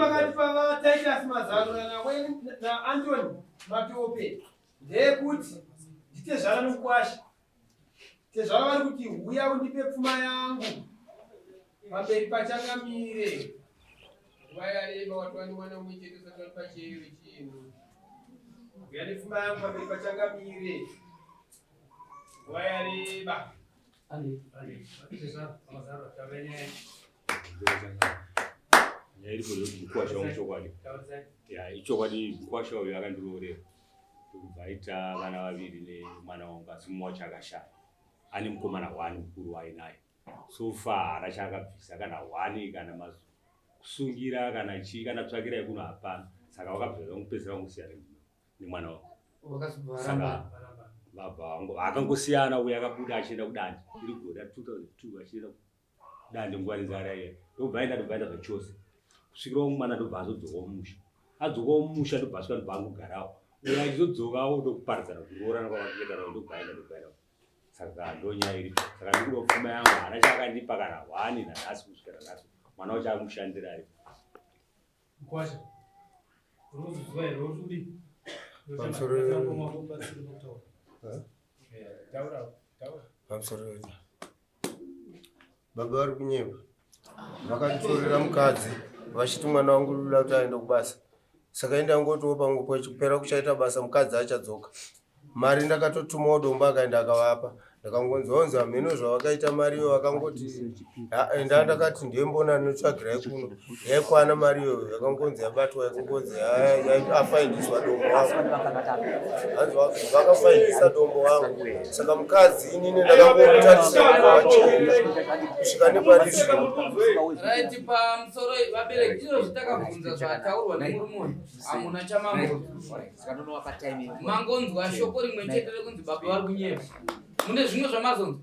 pakati pavataitasi mazarura naantoni matope ndeyekuti nditezvara nokukwasha tezvara vari kuti huya undipe pfuma yangu pamberi pachangamire nguva yareba watu vanowana umwe chete usati wari pachero chinhu huya nepfuma yangu pamberi pachangamire nguva yareba ichokwadi kukwasha uyo akandiroorera kubva aita vana vaviri nemwana wangu asi mumwe wacho akashaya ane mukomana 1 mukuru wainaye so far haana chaakabvisa kana 1 kana kusungira kana chii kana kutsvakirai kuno hapana saka vakabvisa kupedzera kusiyana nemwana wangu saka baba vangu vakangosiyana uyo akabuda achienda kudande iri goda 2002 achienda kudande nguva nenzara iya ndobva aenda zvachose kusvikirawo mwana ndobva azodzokawo mumusha adzokawo mumusha ndobva asvika ndobva angogarawo uyo achizodzokawo ndokuparidzana kuroorana kwavakakuendana ndobva aenda saka ndonyaya iri saka ndikuda pfuma yangu haana chaakandipa kana 1 nanhasi kusvikira nhasi mwana wacho amushandira ari kukwasha unoziva here kuti pamusoro baba vari kunyepa vakanditorera mukadzi vachiti mwana wangu luda kuti aende kubasa saka enda ngotiwo pamwe pechipera kuchaita basa mukadzi achadzoka mari ndakatotumawo dombo akaenda akavapa ndakangonzonza mhino zvavakaita mariyo vakangoti enda ndakati ndembona notsvagirai kuno yaikwana mariyo yakangonzi yabatwa yakungonzi afaindiswa dombo wangu vakafaindisa dombo wangu saka mukadzi inini ndakangomutarisa kusvika raiti pamusoro vabereki izvo zvitakabvunza zvataurwa nemurume hamuna chamambonzwa mangonzwa shoko rimwe chete rekunzi baba vari kunyepa mune zvimwe zvamazonzwa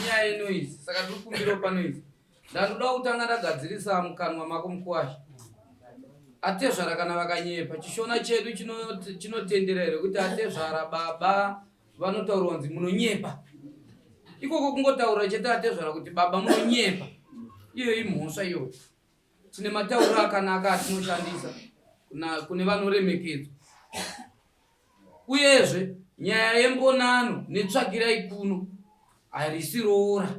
nyaya inoizi saka tiri kumbirawo panoizi ndandoda kutanga ndagadzirisa mukanwa mako mukuwasha atezvara kana vakanyepa chishona chedu chinotendera here kuti atezvara baba vanotaura kunzi munonyepa ikoko kungotaura chete atezvara kuti baba munonyepa iyo imhosva iyo tine matauro akanaka atinoshandisa kune vanoremekedzwa uyezve nyaya yembonano netsvagirai kuno harisi roora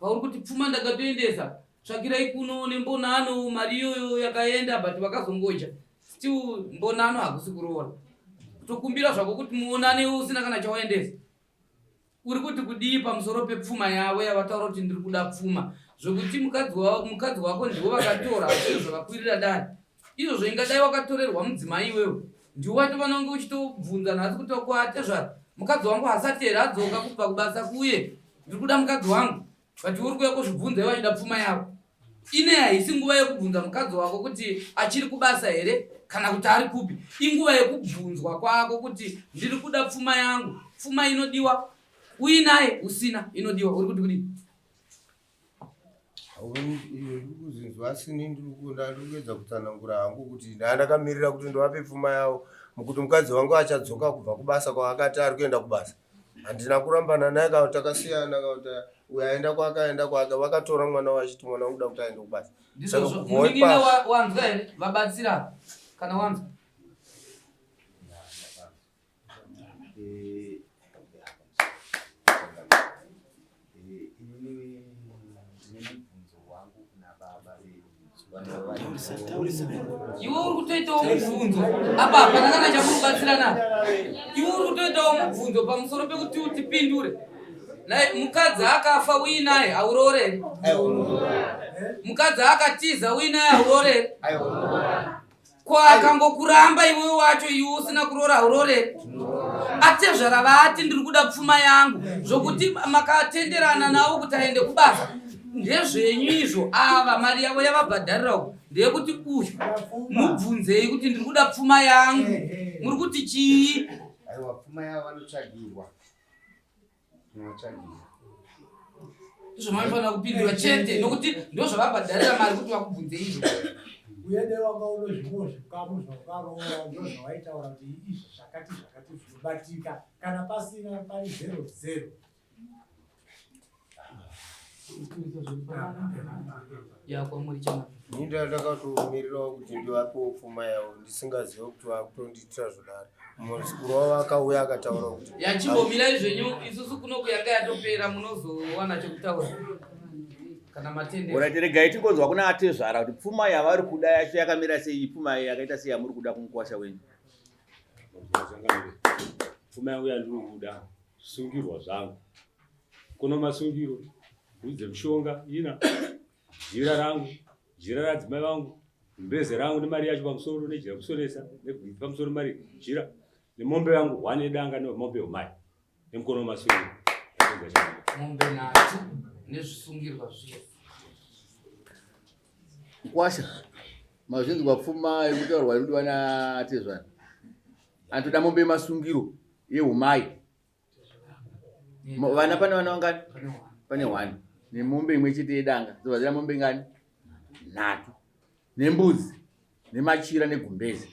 pauri kuti pfuma ndakatoendesa tsvagirai kuno nembonano mari iyoyo yakaenda but vakazongocha still mbonano hakusi kuroora kutokumbira zvako kuti muonane usina kana chawaendesa uri kuti kudii pamusoro pepfuma yavo yavataura kuti ndiri kuda pfuma zvokuti mukadzi wako ndivo vakatora azviro zvakakwirira dani izvozvo ingadai wakatorerwa mudzimai iwewe ndiwo watovanonge uchitobvunza nhasi kuti kwatezvara mukadzi wangu hasateri adzoka kubva kubasa kuye ndiri kuda mukadzi wangu but uri kuya kuzvibvunza iwe achida pfuma yavo ine haisi nguva yekubvunza mukadzi wako kuti achiri kubasa here kana kuti ari kupi inguva yekubvunzwa kwako kuti ndiri kuda pfuma yangu pfuma inodiwa uinaye usina inodiwa uri kuti kudii kuzinzwa asini ndikuedza kutsanangura hangu kuti ndandakamirira kuti ndivape pfuma yavo mukuti mukadzi wangu achadzoka kubva kubasa kwaakati ari kuenda kubasa handina kurambana naye kana takasiyana kauti uyo aenda kwakaenda kwake vakatora mwana wachiti mwana wangu da kuti aende kubasa ndizvozvo munin'ina wanzwa here vabatsira kana wanzwa iwe uri kutoitawo mubvunzo apa hapana kana chamurubatsirana iwe uri kutoitawo mubvunzo pamusoro pekuti utipindure mukadzi akafa uinaye haurooreri mukadzi akatiza uinaye haurooreri kwakangokuramba iwewe wacho iwe usina kuroora haurooreri atezvara vati ndiri kuda pfuma yangu zvokuti makatenderana navo kuti aende kubasa ndezvenyu izvo ava mari yavo yavabhadharira uku ndeyekuti uyu mubvunzei kuti ndiri kuda pfuma yangu muri kuti chii aiwa pfuma yavo vanotsvagirwa izvo maifanira kupindura chete nokuti ndo zvavabhadharira mari kuti vakubvunzei izvo uyede wanga uno zvimwe zvikamu zvakaroora ndo zvavaitaura kuti izvi zvakati zvinobatika kana pasina pari 00 yakwamuri chana ini ndakatomirirawo kuti ndivapewo pfuma yavo ndisingazive kuti vakutondiitira zvodaro. Musikuru wavo akauya akataura kuti yachimbomirai zvenyu isusu kunoku yanga yatopera munozowana chekutaura kana matende. Regai tingonzwa kuna atezvara kuti pfuma yavari kuda yacho yakamira sei, pfuma yakaita sei yamuri kuda kumukwasha wenyu. Pfuma yangu yandiri kuda sungirwa zvangu kuno masungiro budze mushonga ina jira rangu jira radzimai vangu mbeze rangu nemari yacho pamusoro nejira kusonesa pamusoro mari jira nemombe yangu wane danga nemombe yomai nemukono masungiro mombe natu nezvisungirwa zvese Kwasha mazvinzwa pfuma yekutaurwa inodiwa naatezvara anotoda mombe masungiro yeumai. Vana pane vana vangani? Pane 1 nemombe imwe chete yedanga. Dzovazira mombe ngani? 3 nembudzi nemachira negumbezi.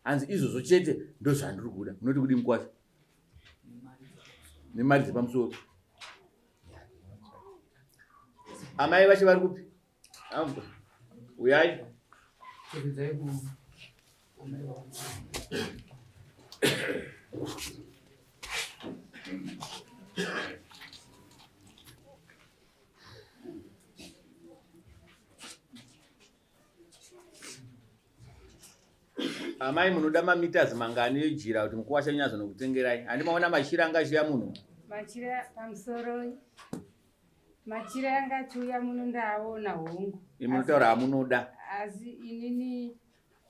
Hanzi izvozvo chete ndozvandiri kuda. Munoti kudi Mukwasha? Nemari dzepamusoro. Amai vacho vari kupi? Huyai. Amai munoda mamitazi mangani ejira kuti Mukwasha nyazonokutengerai? Handimaona machira angashiya munhu. Machira pamusoro. Machira yangachuya muno ndaona hongu. Munotaura hamunoda. Asi inini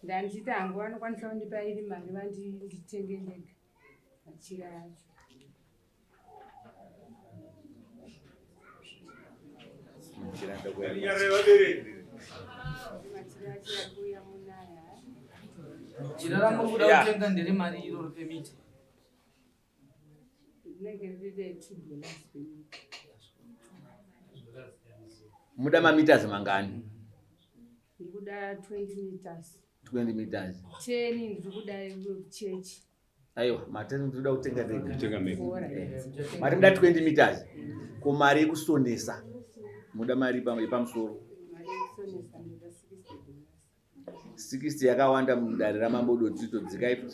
ndandiita hangu vanokwanisa kundipa iri mari vanditenge ndega machira acho. jira rangu kuda kutenga ndiri mari iroro pemiti muda mamitazi mangani? Ndikuda 20 meters. 20 meters. 10 ndikuda chechi. Aiwa, mateni ndikuda kutenga kutenga meko. Mari muda 20 meters. Ko mari yekusonesa muda mari pamusoro. Mari yekusonesa muda 60 yakawanda mudare ramambo dotito dzikai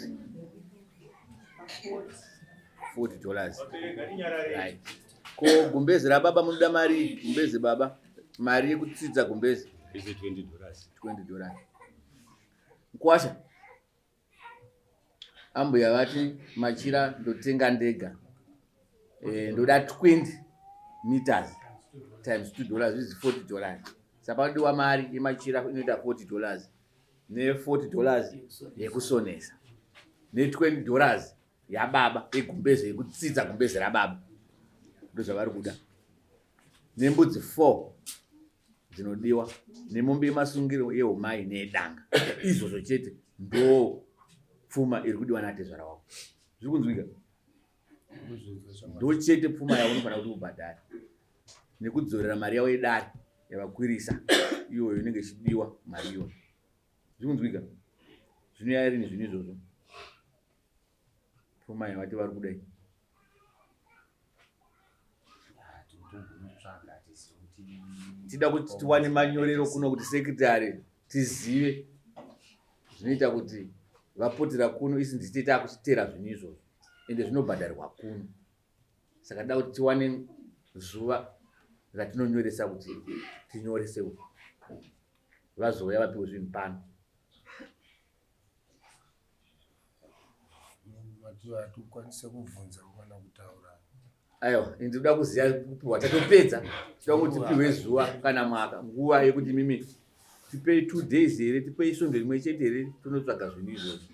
$40. Right. Ko gumbezi rababa munoda mari? Gumbezi baba mari yekutsidza gumbezi $20. Mukwasha ambuya vati machira ndotenga ndega ndoda 20 meters times $2 is $40. Saka ndiwa mari yemachira inoita $40 ne$40 yekusonesa ne$20 yababa yegumbezi yekutsidza gumbezi rababa. Ndozvavari kuda. Nembudzi 4 dzinodiwa nemombe yemasungiro yeumai nedanga. Izvozvo chete ndo pfuma iri kudiwa naatezvara wako. Zviri kunzwika? Ndo chete pfuma yaunofana kuti ubhadhare nekudzorera mari yavo yedare yavakwirisa iyoyo inenge ichidiwa mari iyoyo. Zviri kunzwika? Zvinoyarini zvinhu izvozvo? Pfuma yavati vari kudai. Tida kuti tiwane manyorero kuno kuti sekretari tizive zvinoita kuti vapotera kuno isi nditete akuchitera zvinhu izvozvo ende zvinobhadharirwa kuno. Saka da kuti tiwane zuva ratinonyoresa kuti tinyoresewo vazouya vapiwe zvinhu pano. hatukwanise kubvunza kana kutaura. Aiwa, ndinoda kuziva kupiwa tatopedza. Tinoda kuti tipiwe zuva kana mwaka nguva yekuti mimi tipei 2 days here, tipei songe rimwe chete here tonotsvaga zvinhu izvozvo.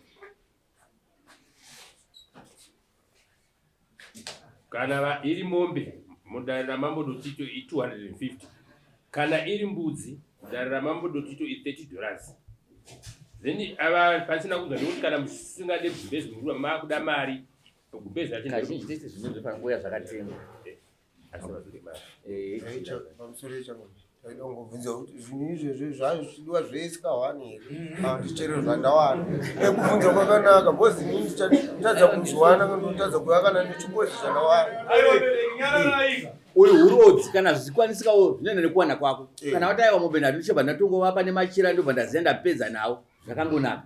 Kana iri mombe mudare ramambo dotito $250. Kana iri mbudzi mudare ramambo dotito $30. Then ava pasina kunzwa nekuti kana musingade gumbezi murua makuda mari gumbezi racho kazhinji tese zvinhu zvepanguya zvakatengwa. Pamusoro ichango taida kungobvunza kuti zvinhu izvezvi zvayo zvichidiwa zvese ka1 here ndichero zvandawana nekubvunza kwakanaka bhozi ini nditadza kuzwana kana ndotadza kuya kana nechimbozi zvandawana. uyu urodzi kana zvikwanisikawo zvinoenda nekuwana kwako. Kana wataiwa mombe nhatu ndichobva ndatongovapa nemachira ndobva ndaziya ndapedza nawo zvakangonaka.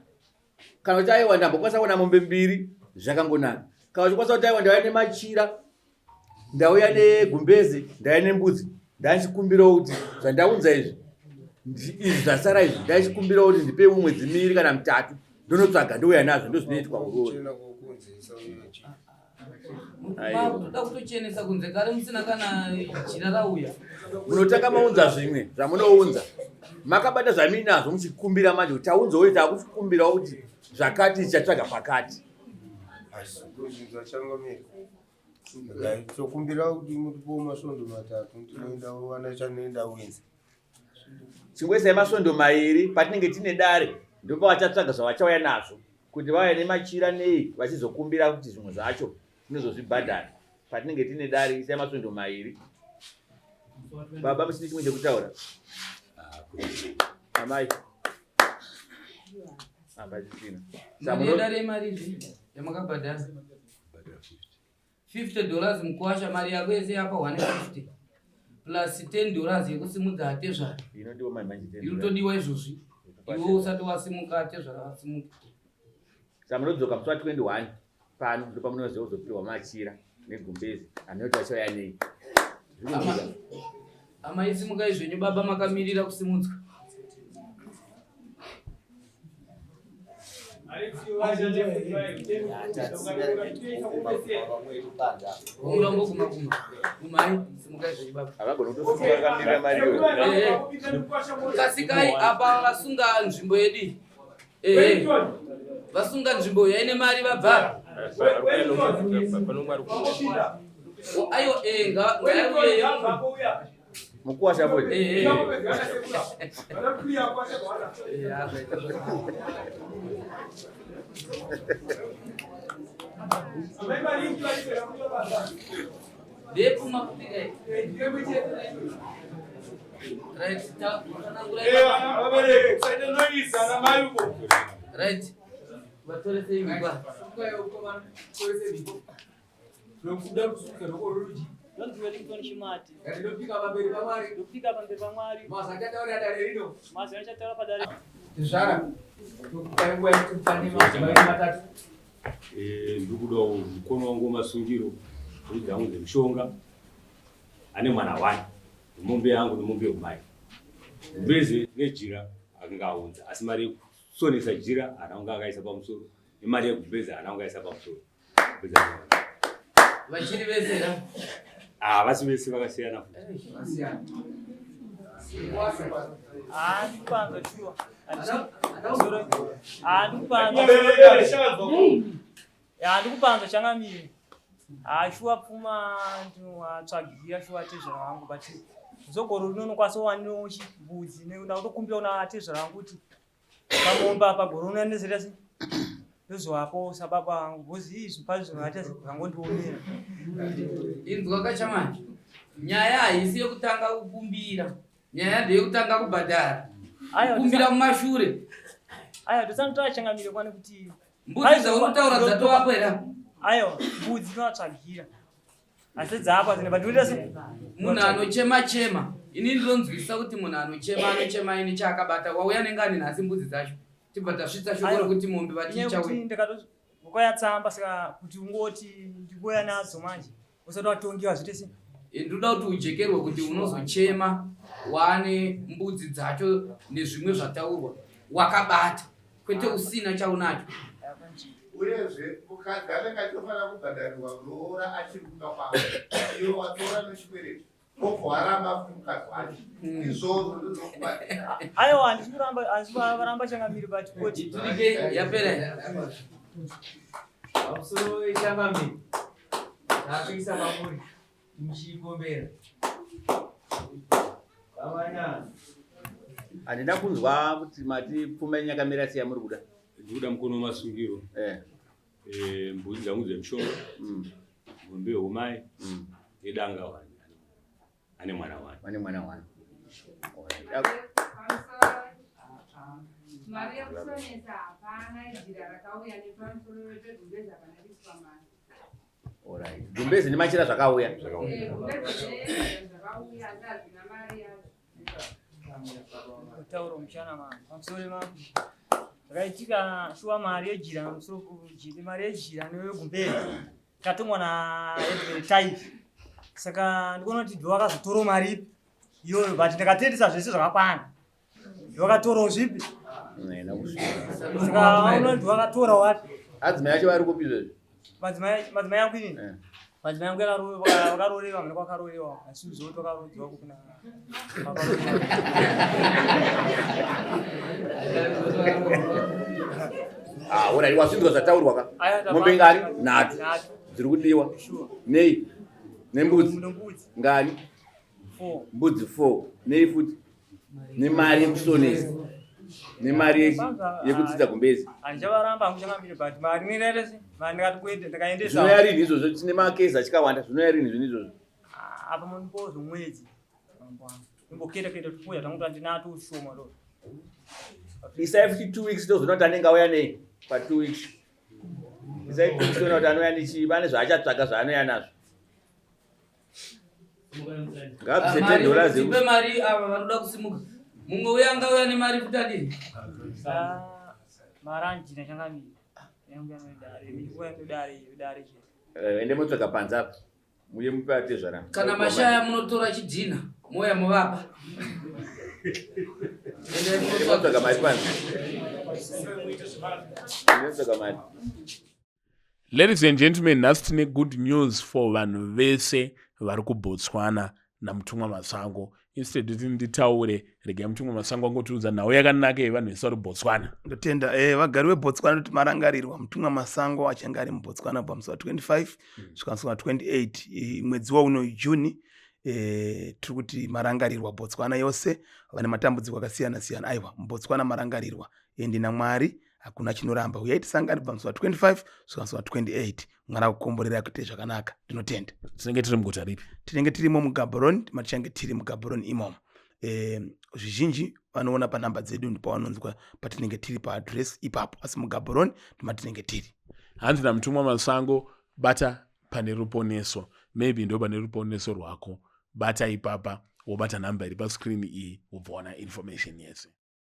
Kana utaiwa ndambokwanisa kuona mombe 2 zvakangonaka. Kana uchikwanisa kutaiwa ndauya nemachira ndauya negumbezi ndauya nembudzi ndachikumbirawo kuti zvandaunza izvi zvasara izvi ndachikumbirawo kuti ndipe mwedzi 2 kana 3 ndonotsvaga ndouya nazvo ndozvinoitwa uroro. Toda kutochenesa kunze kare musina kana jira rauya. Munotaka maunza zvimwe zvamunounza makabata zvaminazvo muchikumbira manje kuti taunzawo takuchikumbirawo kuti zvakati tichatsvaga pakati. Tokumbira kuti mutipo masvondo 3 ndinoendawo wana chanoenda wenzi. Chingwesai masvondo 2 patinenge tine dare ndipo vachatsvaga zvavachauya nazvo kuti vauya nemachira nei vachizokumbira kuti zvimwe zvacho tinozozvibhadhara. Patinenge tine dare isai masvondo 2. Baba musine chimwe chekutaura? Amai. Apachisina. Mune dare mari yamakabhadhara $50 mukuwasha mari yako yese yapa 150 plus $10 yekusimudza atezvara. Inodiwa manje. Inotodiwa izvozvi. Iwe usati wasimuka atezvara wasimuka. Samunodzoka musi wa21 pano ndipo pamunoziva kuzopiwa machira negumbezi anoti vachauya nei. Amaisimuka izvenyu baba makamirira kusimudzwa. Kasikai apa vasunga nzvimbo yedu. Vasunga nzvimbo yaine mari vabva. Ayo ngauye mukuwasha bodi. Right. Don't really punish Mati. Don't pick up a baby. Don't pick up on the Pamari. Ndukuda mukono wangu masungiro kuti aunze mushonga ane mwana wani mombe yangu nemombe umai mbezi nejira akangaunza asi mari sonesa jira anaunga akaisa pamusoro imari yekubhezi anaunga akaisa pamusoro vachiri vezera vasi vese vakasiyana ndikupanza changamire shuwa pfuma ndinowatsvagira shuwa tezvara vangu but zogoro rinonokwanisa wanirawo chibudzi nekuda kutokumbira una tezvara vangu kuti pamomba pagoro unanezera se ndozovapo sababa vangu bhozi izvi pazvinoata zvangondionera inzwa kachamanje nyaya haisi yekutanga kukumbira nyaya ndeyekutanga kubhadhara kukumbira mumashure aiwa tosanotora changamire kwane kuti mbudzi dzauritaura dzatovapo era aiwa mbudzi tinovatsvagira asi dzaapa zine patinoita se munhu anochema-chema ini ndinonzwisa kuti munhu anochema ini chaakabata wauya nengani nhasi mbudzi dzacho tibva tasvitsa shoko rokuti mombe vatichauya ndikatogoyatsamba saka kuti ungoti ndikuya nadzo manje usati watongiwa zvite se ndoda kuti ujekerwe kuti unozochema wane mbudzi dzacho nezvimwe zvataurwa wakabata kwete usina chaunacho. Urezve mukadzi anenge achitofanira kubhadharirwa roora achiri kuda kwavo iyo watora nechikwereti obva waramba mukadzi wacho izvozvo ndozokubata. Aiwa handichivaramba changamiri pachikoti turike yapera pamusoro yechangamiri takuisa pamuri muchigombera vavanyana handina kunzwa kuti mati pfuma inyakamira siya muri kuda ndikuda mukono masungiro mbudzi dzangu dzemushonga mombe umai nedanga wani ane mwana wani mari yakusonesa hapana jira rakauya nepamusoro pegumbeza kana riswa mari Alright. Gumbezi ni machira zvakauya. Tauro mchana mama. Pamusoro mama. Rakaitika shuwa mari yejira pamusoro kujiri mari yejira newe gumbezi. Tatumwa na type. Saka ndikuona kuti ndo wakazotoro mari iyoyo but ndakatendesa zvese zvakakwana. Wakatoro zvipi? Nena kusvika. Saka uno ndo wakatora wati. Adzimai yacho vari kupizva. Madzimai yangu ini. Madzimai yangu vakarorewa mene kwakarorewa asi uzoti wakarodziwa kuna Alright, wasvindwa zvataurwa ka. Mombe ngani? 3 dziri kudiwa. Nei? Nembudzi ngani? 4. Mbudzi 4. Nei futi? Nemari yekusonesa. Nemari yekudzidza gumbezi. Andichavaramba anguchangambire but mari nirerese mari ndikatokuenda ndikaendesa. Zvinoyarini izvozvo tine makezi achikawanda zvinoyarini zvinhu izvozvo. Apa munipozvo mwedzi. Nimboketa kuita tukuya tangu tandinato ushoma lo. Isai futi 2 weeks ndozvinoti anenge auya nei pa 2 weeks. Isai futi kuti anouya nechi vane zvaachatsvaga zvaanoya nazvo. Ngabvise $10 Zipe mari ava vanoda kusimuka. Mumwe uya angauya nemari kuti adini? Maranji nachangamira. Yangu yanodare, mikuwa yanodare. Ende motsvaga panza apa. Muye mupe atezvara. Kana mashaya munotora chidhina, moya muvapa. Ende motsvaga mari panza. Ende motsvaga mari. Ladies and gentlemen, nhasi tine good news for vanhu vese vari kuBotswana namutumwa Masango. Instead kuti nditaure regai mutumwa Masango angotiudza nhau yakanaka yevanhu vese vari kuBotswana. Ndotenda vagari veBotswana kuti marangarirwa mutumwa Masango achange ari muBotswana pamusi wa25 kusvika 28 mwedzi wauno Juni. Tiri kuti marangarirwa Botswana yose vane matambudziko akasiyana siyana. Aiwa, muBotswana marangarirwa ende naMwari hakuna chinoramba. Uyai tisangane pamusi wa25 kusvika 28. Mwari akukomborera kuite zvakanaka. Ndinotenda. Tinenge tiri muguta ripi? Tinenge tirimo muGaborone, tichange tiri muGaborone imomo. Zvizhinji vanoona panhamba dzedu ndipo vanonzwa patinenge tiri paadress ipapo, asi muGaborone ndematinenge tiri. Hanzi namutumwa Masango, bata pane ruponeso. Maybe ndo pane ruponeso rwako. Bata ipapa wobata namba iri pascreen iyi wobva wana information yese.